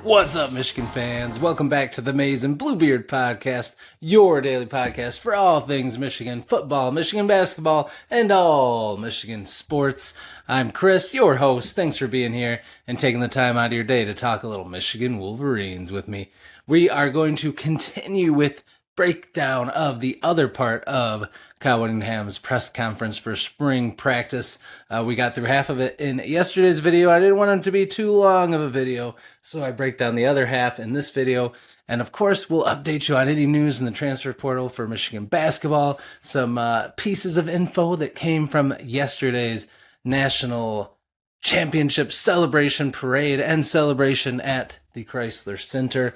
What's up, Michigan fans? Welcome back to the Maize and Bluebeard podcast, your daily podcast for all things Michigan football, Michigan basketball, and all Michigan sports. I'm Chris, your host. Thanks for being here and taking the time out of your day to talk a little Michigan Wolverines with me. We are going to continue with breakdown of the other part of Kyle Whittingham's press conference for spring practice. We got through half of it in yesterday's video. I didn't want it to be too long of a video, so I break down the other half in this video. And of course, we'll update you on any news in the transfer portal for Michigan basketball, some pieces of info that came from yesterday's national championship celebration parade and celebration at the Chrysler Center.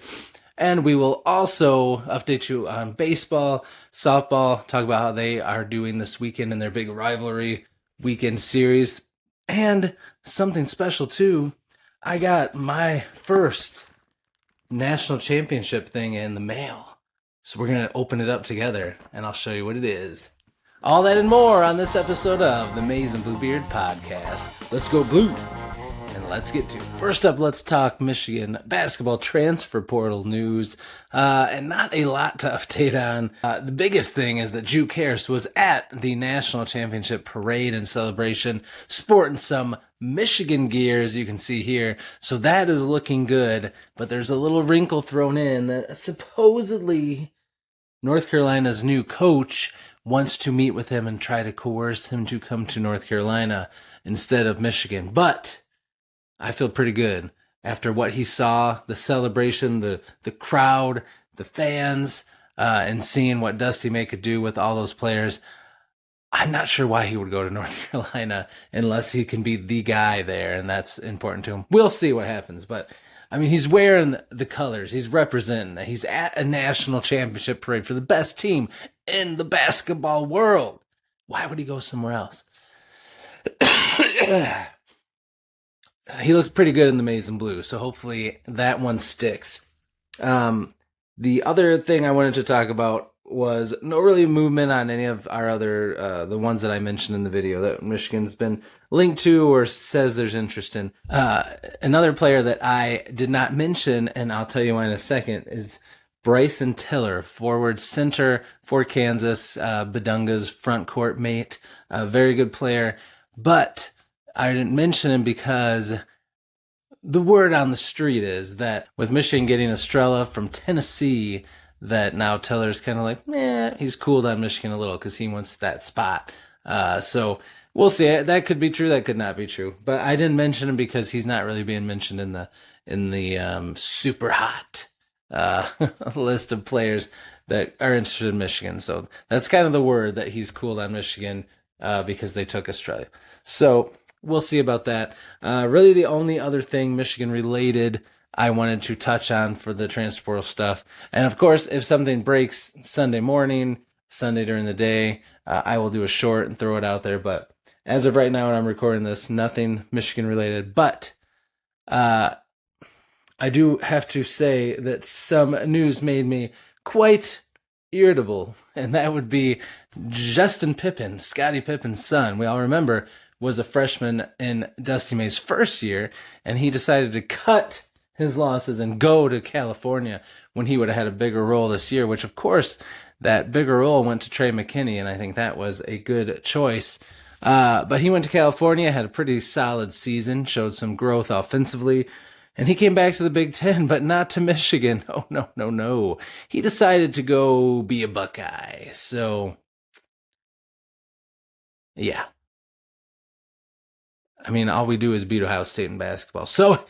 And we will also update you on baseball, softball, talk about how they are doing this weekend in their big rivalry weekend series. And something special too, I got my first national championship thing in the mail. So we're going to open it up together and I'll show you what it is. All that and more on this episode of the Maize and Bluebeard podcast. Let's go blue. And let's get to it. First up, let's talk Michigan basketball transfer portal news. And not a lot to update on. The biggest thing is that Juke Harris was at the national championship parade and celebration, sporting some Michigan gear, as you can see here. So that is looking good. But there's a little wrinkle thrown in that supposedly North Carolina's new coach wants to meet with him and try to coerce him to come to North Carolina instead of Michigan. But I feel pretty good after what he saw, the celebration, the crowd, the fans, and seeing what Dusty May could do with all those players. I'm not sure why he would go to North Carolina unless he can be the guy there, and that's important to him. We'll see what happens, but I mean, he's wearing the colors. He's representing. He's at a national championship parade for the best team in the basketball world. Why would he go somewhere else? He looks pretty good in the maize and blue, so hopefully that one sticks. The other thing I wanted to talk about was no really movement on any of our other, the ones that I mentioned in the video that Michigan's been linked to or says there's interest in. Another player that I did not mention, and I'll tell you why in a second, is Bryson Tiller, forward center for Kansas, Badunga's front court mate, a very good player, but I didn't mention him because the word on the street is that with Michigan getting Estrella from Tennessee, that now Tiller's kind of like, he's cooled on Michigan a little because he wants that spot. So we'll see. That could be true. That could not be true. But I didn't mention him because he's not really being mentioned in the super hot list of players that are interested in Michigan. So that's kind of the word that he's cooled on Michigan because they took Estrella. So we'll see about that. Really, the only other thing Michigan related I wanted to touch on for the transfer portal stuff. And of course, if something breaks Sunday morning, Sunday during the day, I will do a short and throw it out there. But as of right now, when I'm recording this, nothing Michigan related. But I do have to say that some news made me quite irritable. And that would be Justin Pippen, Scottie Pippen's son. We all remember was a freshman in Dusty May's first year, and he decided to cut his losses and go to California when he would have had a bigger role this year, which of course that bigger role went to Trey McKinney, and I think that was a good choice. But he went to California, had a pretty solid season, showed some growth offensively, and he came back to the Big Ten, but not to Michigan. Oh, no. He decided to go be a Buckeye. So, yeah. I mean, all we do is beat Ohio State in basketball. So,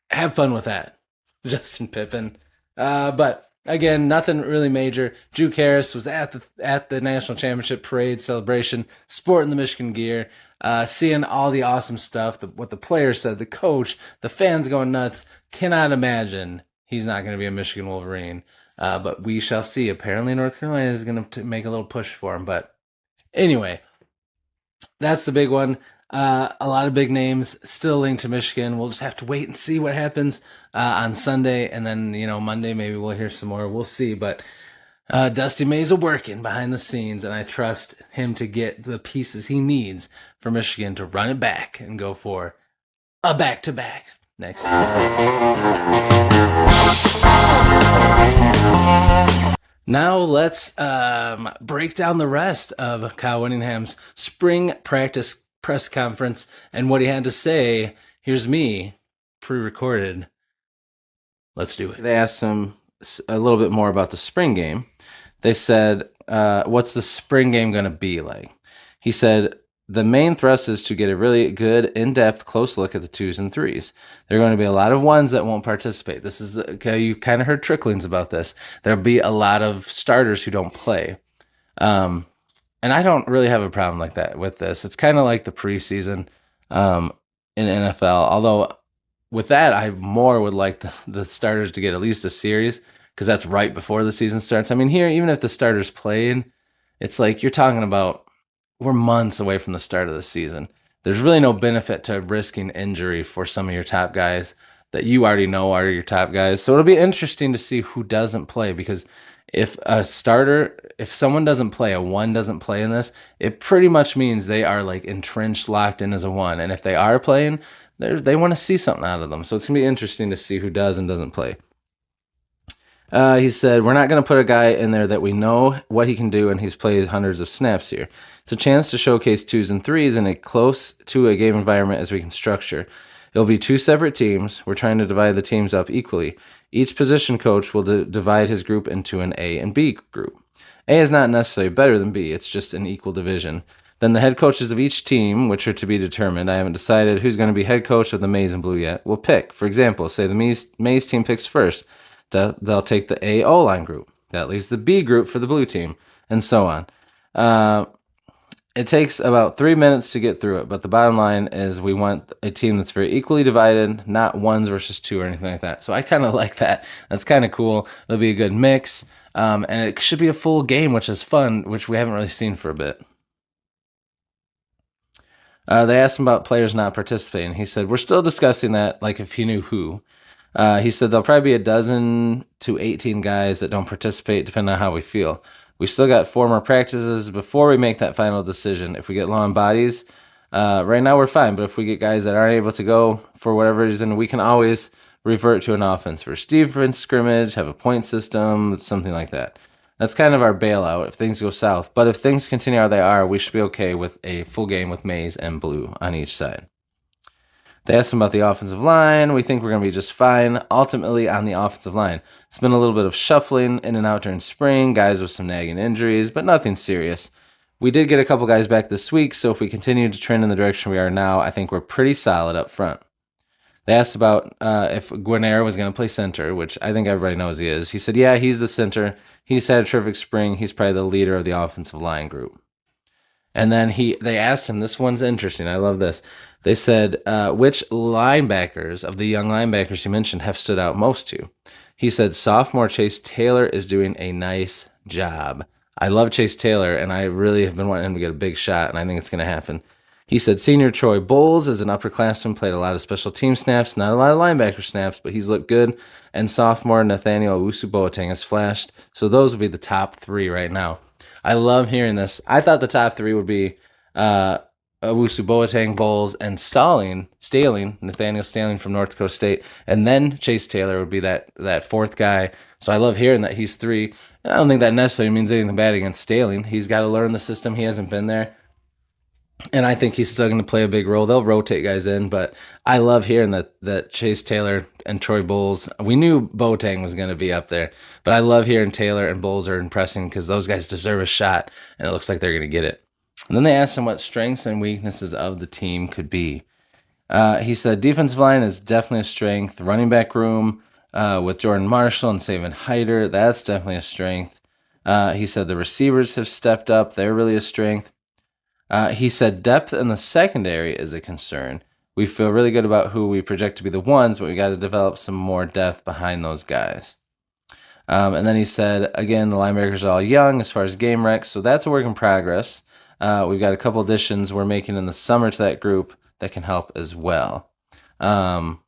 have fun with that, Justin Pippen. But again, nothing really major. Juke Harris was at the national championship parade celebration, sporting the Michigan gear, seeing all the awesome stuff, what the players said, the coach, the fans going nuts. Cannot imagine he's not going to be a Michigan Wolverine. But we shall see. Apparently, North Carolina is going to make a little push for him. But anyway, that's the big one. A lot of big names still linked to Michigan. We'll just have to wait and see what happens on Sunday, and then Monday maybe we'll hear some more. We'll see, but Dusty May's working behind the scenes, and I trust him to get the pieces he needs for Michigan to run it back and go for a back-to-back next year. Now let's break down the rest of Kyle Whittingham's spring practice press conference and what he had to say. Here's me, pre-recorded. Let's do it. They asked him a little bit more about the spring game. They said, what's the spring game going to be like? He said, the main thrust is to get a really good, in-depth, close look at the 2s and 3s. There are going to be a lot of 1s that won't participate. This is, okay, you kind of heard tricklings about this. There'll be a lot of starters who don't play. And I don't really have a problem like that with this. It's kind of like the preseason in NFL. Although with that, I more would like the starters to get at least a series because that's right before the season starts. I mean, here, even if the starters played, it's like you're talking about we're months away from the start of the season. There's really no benefit to risking injury for some of your top guys that you already know are your top guys. So it'll be interesting to see who doesn't play, because if someone doesn't play, a 1 doesn't play in this, it pretty much means they are like entrenched, locked in as a 1. And if they are playing, they want to see something out of them. So it's going to be interesting to see who does and doesn't play. He said, we're not going to put a guy in there that we know what he can do and he's played hundreds of snaps here. It's a chance to showcase 2s and 3s in a close to a game environment as we can structure. It'll be 2 separate teams. We're trying to divide the teams up equally. Each position coach will divide his group into an A and B group. A is not necessarily better than B. It's just an equal division. Then the head coaches of each team, which are to be determined, I haven't decided who's going to be head coach of the Maize and Blue yet, will pick. For example, say the Maize team picks first. They'll take the A O-line group. That leaves the B group for the blue team, and so on. It takes about 3 minutes to get through it, but the bottom line is we want a team that's very equally divided, not 1s versus 2 or anything like that. So I kind of like that. That's kind of cool. It'll be a good mix, and it should be a full game, which is fun, which we haven't really seen for a bit. They asked him about players not participating. He said, we're still discussing that, like if he knew who. He said there'll probably be a 12 to 18 guys that don't participate, depending on how we feel. We still got 4 more practices before we make that final decision. If we get low on bodies, right now we're fine. But if we get guys that aren't able to go for whatever reason, we can always revert to an offense versus defense scrimmage, have a point system, something like that. That's kind of our bailout if things go south. But if things continue how they are, we should be okay with a full game with Maize and Blue on each side. They asked him about the offensive line. We think we're going to be just fine. Ultimately, on the offensive line, it's been a little bit of shuffling in and out during spring, guys with some nagging injuries, but nothing serious. We did get a couple guys back this week, so if we continue to trend in the direction we are now, I think we're pretty solid up front. They asked about if Guarnera was going to play center, which I think everybody knows he is. He said, yeah, he's the center. He's had a terrific spring. He's probably the leader of the offensive line group. And then they asked him, this one's interesting. I love this. They said, which linebackers of the young linebackers you mentioned have stood out most to you? He said, sophomore Chase Taylor is doing a nice job. I love Chase Taylor, and I really have been wanting him to get a big shot, and I think it's going to happen. He said, senior Troy Bowles is an upperclassman, played a lot of special team snaps, not a lot of linebacker snaps, but he's looked good. And sophomore Nathaniel Owusu-Boateng has flashed. So those would be the top 3 right now. I love hearing this. I thought the top 3 would be Owusu-Boateng, Bowles, and Nathaniel Staling from North Dakota State. And then Chase Taylor would be that 4th guy. So I love hearing that he's 3. And I don't think that necessarily means anything bad against Staling. He's got to learn the system. He hasn't been there. And I think he's still going to play a big role. They'll rotate guys in, but I love hearing that Chase Taylor and Troy Bowles. We knew Boateng was going to be up there, but I love hearing Taylor and Bowles are impressing because those guys deserve a shot, and it looks like they're going to get it. And then they asked him what strengths and weaknesses of the team could be. He said defensive line is definitely a strength. The running back room with Jordan Marshall and Savin Hyder, that's definitely a strength. He said the receivers have stepped up. They're really a strength. He said depth in the secondary is a concern. We feel really good about who we project to be the ones, but we got to develop some more depth behind those guys. And then he said, again, the linebackers are all young as far as game recs, so that's a work in progress. We've got a couple additions we're making in the summer to that group that can help as well. And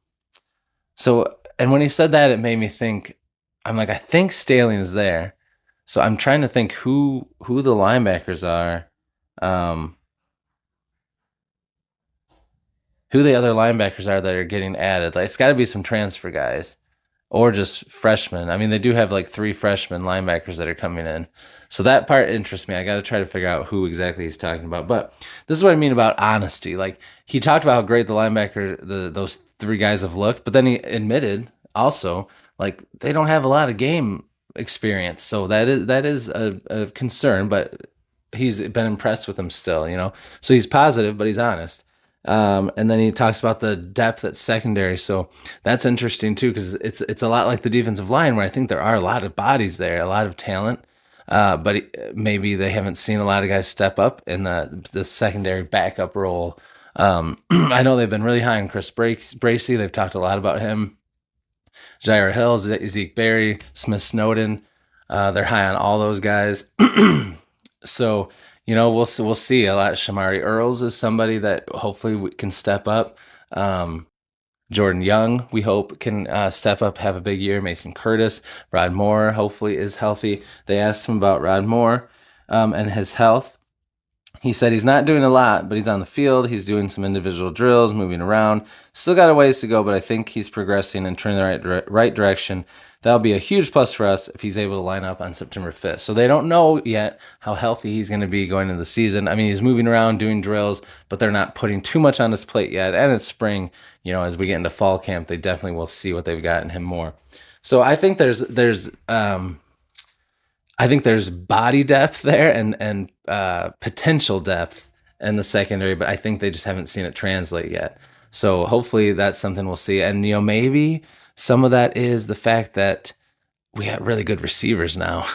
when he said that, it made me think, I'm like, I think Staling is there. So I'm trying to think who the linebackers are. who the other linebackers are that are getting added. Like, it's got to be some transfer guys or just freshmen. I mean, they do have like 3 freshman linebackers that are coming in. So that part interests me. I got to try to figure out who exactly he's talking about. But this is what I mean about honesty. Like, he talked about how great the linebacker, those 3 guys have looked, but then he admitted also, like, they don't have a lot of game experience. So that is a concern, but he's been impressed with them still, you know? So he's positive, but he's honest. And then he talks about the depth at secondary. So that's interesting too, because it's a lot like the defensive line, where I think there are a lot of bodies there, a lot of talent. But maybe they haven't seen a lot of guys step up in the secondary backup role. I know they've been really high on Chris Bracey. They've talked a lot about him. Jair Hill, Zeke Berry, Smith Snowden. They're high on all those guys. So, you know, we'll see a lot. Shamari Earls is somebody that hopefully can step up. Jordan Young, we hope, can step up, have a big year. Mason Curtis, Rod Moore, hopefully is healthy. They asked him about Rod Moore and his health. He said he's not doing a lot, but he's on the field. He's doing some individual drills, moving around. Still got a ways to go, but I think he's progressing and turning the right direction. That'll be a huge plus for us if he's able to line up on September 5th. So they don't know yet how healthy he's going to be going into the season. I mean, he's moving around, doing drills, but they're not putting too much on his plate yet. And it's spring, you know, as we get into fall camp, they definitely will see what they've got in him more. So I think there's body depth there and potential depth in the secondary, but I think they just haven't seen it translate yet. So hopefully that's something we'll see. And, you know, maybe some of that is the fact that we got really good receivers now.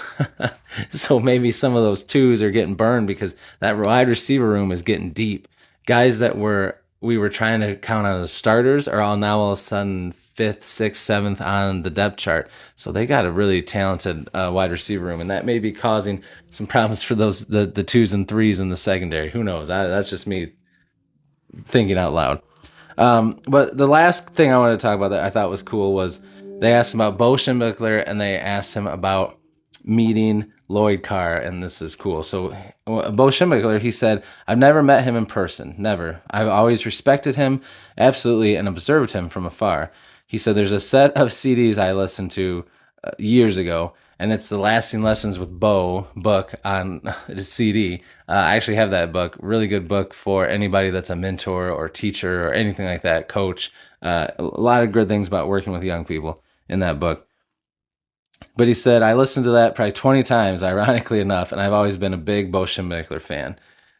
So maybe some of those 2s are getting burned because that wide receiver room is getting deep. Guys that we were trying to count on as starters are all now all of a sudden 5th, 6th, 7th on the depth chart. So they got a really talented wide receiver room, and that may be causing some problems for those the 2s and 3s in the secondary. Who knows? That's just me thinking out loud. But the last thing I wanted to talk about that I thought was cool was they asked him about Bo Schembechler, and they asked him about meeting Lloyd Carr, and this is cool. So Bo Schembechler, he said, I've never met him in person, never. I've always respected him, absolutely, and observed him from afar. He said, there's a set of CDs I listened to years ago, and it's the Lasting Lessons with Bo book on the CD. I actually have that book. Really good book for anybody that's a mentor or teacher or anything like that, coach. A lot of good things about working with young people in that book. But he said, I listened to that probably 20 times, ironically enough, and I've always been a big Bo Schembechler fan.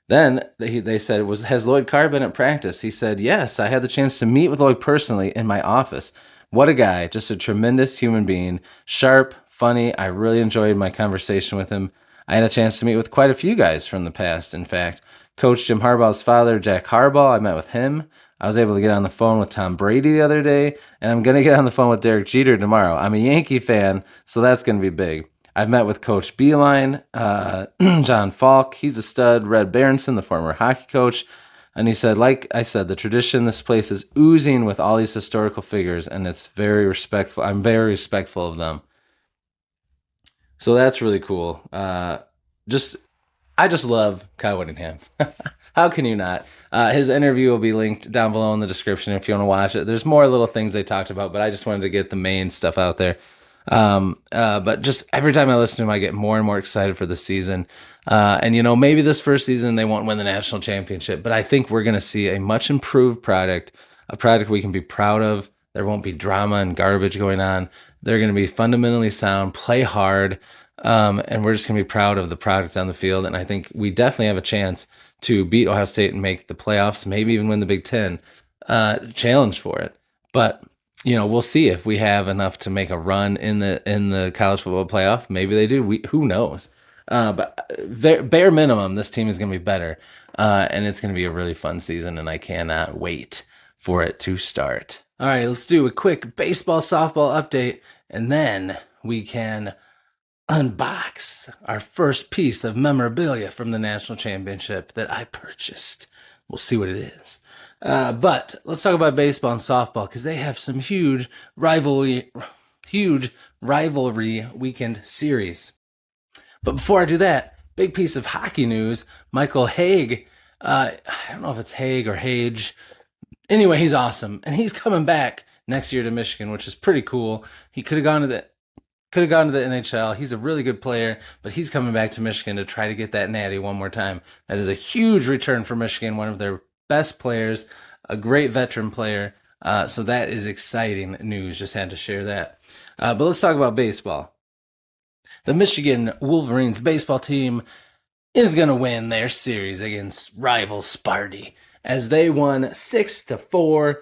Then they said, has Lloyd Carr been at practice? He said, yes, I had the chance to meet with Lloyd personally in my office. What a guy, just a tremendous human being, sharp, funny. I really enjoyed my conversation with him. I had a chance to meet with quite a few guys from the past, in fact. Coach Jim Harbaugh's father, Jack Harbaugh, I met with him. I was able to get on the phone with Tom Brady the other day, and I'm going to get on the phone with Derek Jeter tomorrow. I'm a Yankee fan, so that's going to be big. I've met with Coach Beeline, John Falk. He's a stud. Red Berenson, the former hockey coach. And he said, like I said, the tradition, this place is oozing with all these historical figures, and it's very respectful. I'm very respectful of them. So that's really cool. I just love Kyle Whittingham. How can you not? His interview will be linked down below in the description if you want to watch it. There's more little things they talked about, but I just wanted to get the main stuff out there. But just every time I listen to him, I get more and more excited for the season. And, you know, maybe this first season they won't win the national championship, but I think we're going to see a much improved product, a product we can be proud of. There won't be drama and garbage going on. They're going to be fundamentally sound, play hard, and we're just going to be proud of the product on the field. And I think we definitely have a chance to beat Ohio State and make the playoffs, maybe even win the Big Ten, challenge for it. But, you know, we'll see if we have enough to make a run in the college football playoff. Maybe they do. Who knows? But bare minimum, this team is going to be better, and it's going to be a really fun season, and I cannot wait for it to start. All right, let's do a quick baseball, softball update, and then we can unbox our first piece of memorabilia from the national championship that I purchased. We'll see what it is. But let's talk about baseball and softball because they have some huge rivalry weekend series. But before I do that, big piece of hockey news. Michael Hague, I don't know if it's Hague or Hage. Anyway, he's awesome, and he's coming back next year to Michigan, which is pretty cool. He could have gone to the NHL. He's a really good player, but he's coming back to Michigan to try to get that Natty one more time. That is a huge return for Michigan, one of their best players, a great veteran player. So that is exciting news. Just had to share that. But let's talk about baseball. The Michigan Wolverines baseball team is going to win their series against rival Sparty as they won 6-4.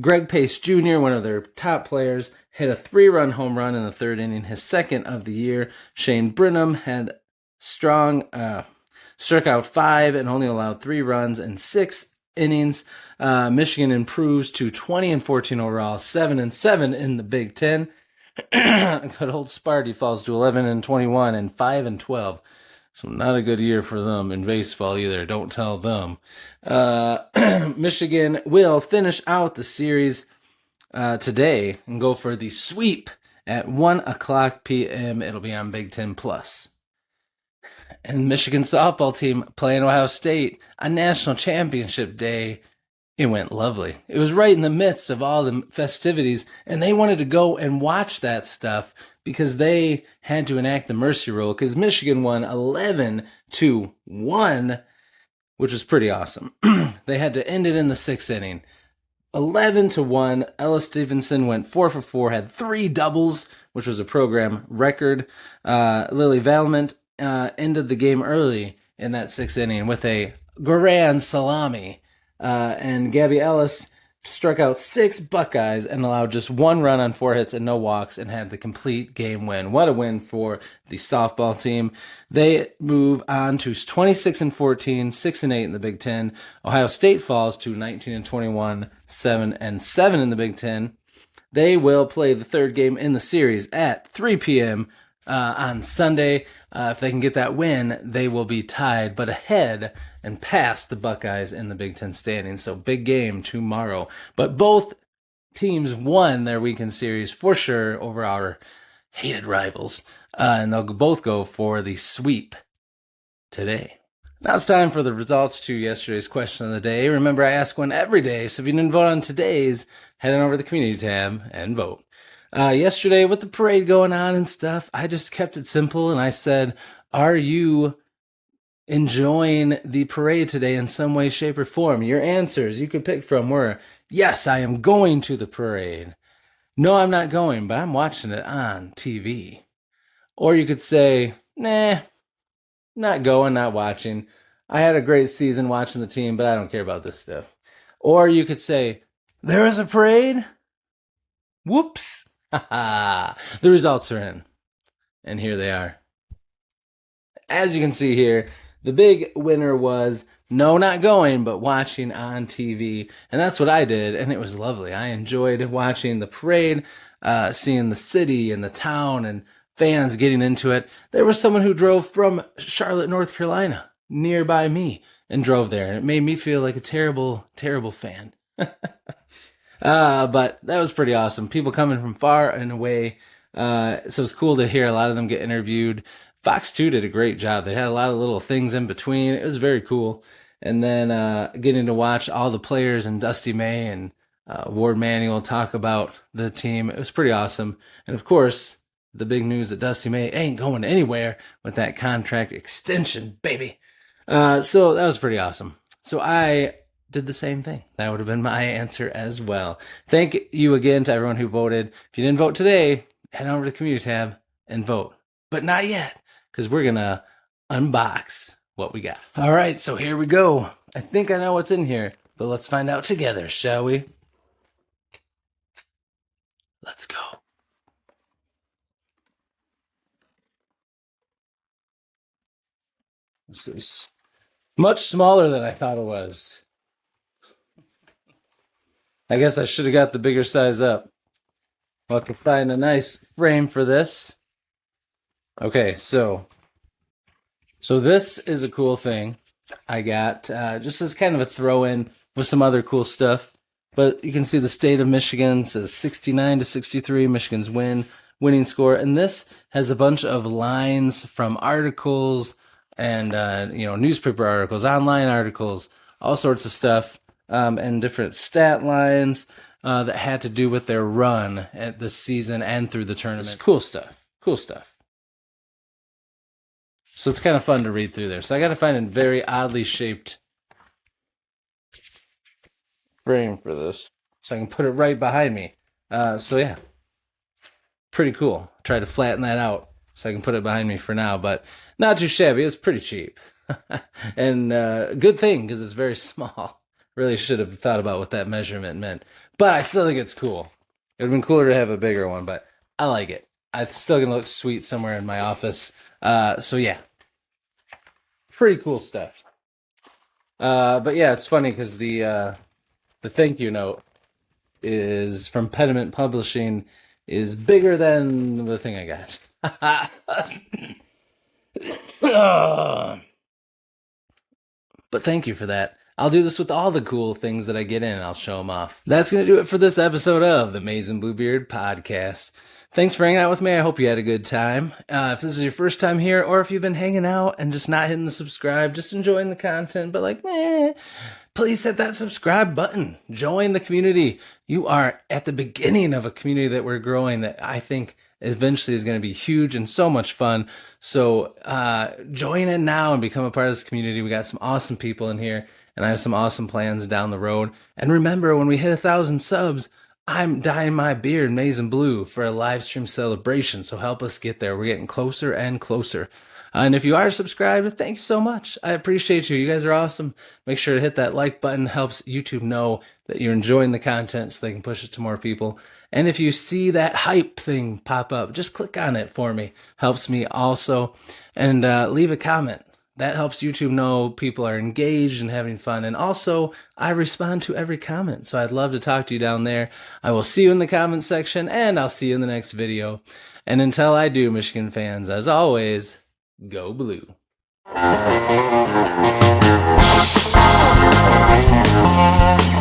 Greg Pace Jr., one of their top players, hit a 3-run home run in the third inning, his second of the year. Shane Brenham had struck out 5 and only allowed 3 runs in 6 innings. Michigan improves to 20-14 overall, 7-7 in the Big Ten. Good old Sparty falls to 11-21 and 5-12. So not a good year for them in baseball either. Don't tell them. Michigan will finish out the series today and go for the sweep at 1:00 p.m. It'll be on Big Ten Plus. And Michigan softball team playing Ohio State on National Championship Day. It went lovely. It was right in the midst of all the festivities, and they wanted to go and watch that stuff because they had to enact the mercy rule because Michigan won 11-1, which was pretty awesome. They had to end it in the 6th inning. 11-1. Ella Stevenson went 4 for 4, had 3 doubles, which was a program record. Lily Valment ended the game early in that 6th inning with a grand salami. And Gabby Ellis struck out 6 Buckeyes and allowed just 1 run on 4 hits and no walks and had the complete game win. What a win for the softball team. They move on to 26-14, 6-8 in the Big Ten. Ohio State falls to 19-21, 7-7 in the Big Ten. They will play the third game in the series at 3 p.m. On Sunday. If they can get that win, they will be tied, but ahead and past the Buckeyes in the Big Ten standings. So big game tomorrow. But both teams won their weekend series for sure over our hated rivals. And they'll both go for the sweep today. Now it's time for the results to yesterday's question of the day. Remember, I ask one every day, so if you didn't vote on today's, head on over to the community tab and vote. Yesterday, with the parade going on and stuff, I just kept it simple, and I said, are you enjoying the parade today in some way, shape, or form? Your answers you could pick from were, yes, I am going to the parade. No, I'm not going, but I'm watching it on TV. Or you could say, nah, not going, not watching. I had a great season watching the team, but I don't care about this stuff. Or you could say, there is a parade? Whoops. The results are in. And here they are. As you can see here, the big winner was no, not going, but watching on TV. And that's what I did, and it was lovely. I enjoyed watching the parade, seeing the city and the town and fans getting into it. There was someone who drove from Charlotte, North Carolina, nearby me, and drove there. And it made me feel like a terrible, terrible fan. But that was pretty awesome. People coming from far and away. So it's cool to hear a lot of them get interviewed. Fox 2 did a great job. They had a lot of little things in between. It was very cool. And then getting to watch all the players and Dusty May and Ward Manuel talk about the team. It was pretty awesome. And of course, the big news that Dusty May ain't going anywhere with that contract extension, baby. So that was pretty awesome. So I did the same thing. That would have been my answer as well. Thank you again to everyone who voted. If you didn't vote today, head over to the community tab and vote. But not yet, because we're going to unbox what we got. All right, so here we go. I think I know what's in here, but let's find out together, shall we? Let's go. This is much smaller than I thought it was. I guess I should have got the bigger size up. I'll have to find a nice frame for this. Okay, so this is a cool thing I got just as kind of a throw-in with some other cool stuff. But you can see the state of Michigan says 69-63, Michigan's winning score. And this has a bunch of lines from articles and newspaper articles, online articles, all sorts of stuff and different stat lines that had to do with their run at the season and through the tournament. Cool stuff. Cool stuff. So it's kind of fun to read through there. So I got to find a very oddly shaped frame for this so I can put it right behind me. So yeah, pretty cool. Try to flatten that out so I can put it behind me for now, but not too shabby. It's pretty cheap. And good thing because it's very small. Really should have thought about what that measurement meant. But I still think it's cool. It would have been cooler to have a bigger one, but I like it. It's still going to look sweet somewhere in my office. So yeah, pretty cool stuff. But yeah, it's funny because the thank you note is from Pediment Publishing is bigger than the thing I got. But thank you for that. I'll do this with all the cool things that I get in, and I'll show them off. That's going to do it for this episode of the Amazing Bluebeard Podcast. Thanks for hanging out with me. I hope you had a good time. If this is your first time here, or if you've been hanging out and just not hitting the subscribe, just enjoying the content, but like, please hit that subscribe button. Join the community. You are at the beginning of a community that we're growing that I think eventually is going to be huge and so much fun. So join in now and become a part of this community. We got some awesome people in here, and I have some awesome plans down the road. And remember, when we hit 1,000 subs, I'm dyeing my beard maize and blue for a live stream celebration. So help us get there. We're getting closer and closer. And if you are subscribed, thanks so much. I appreciate you. You guys are awesome. Make sure to hit that like button. Helps YouTube know that you're enjoying the content so they can push it to more people. And if you see that hype thing pop up, just click on it for me. Helps me also. And leave a comment. That helps YouTube know people are engaged and having fun. And also, I respond to every comment. So I'd love to talk to you down there. I will see you in the comment section, and I'll see you in the next video. And until I do, Michigan fans, as always, go blue.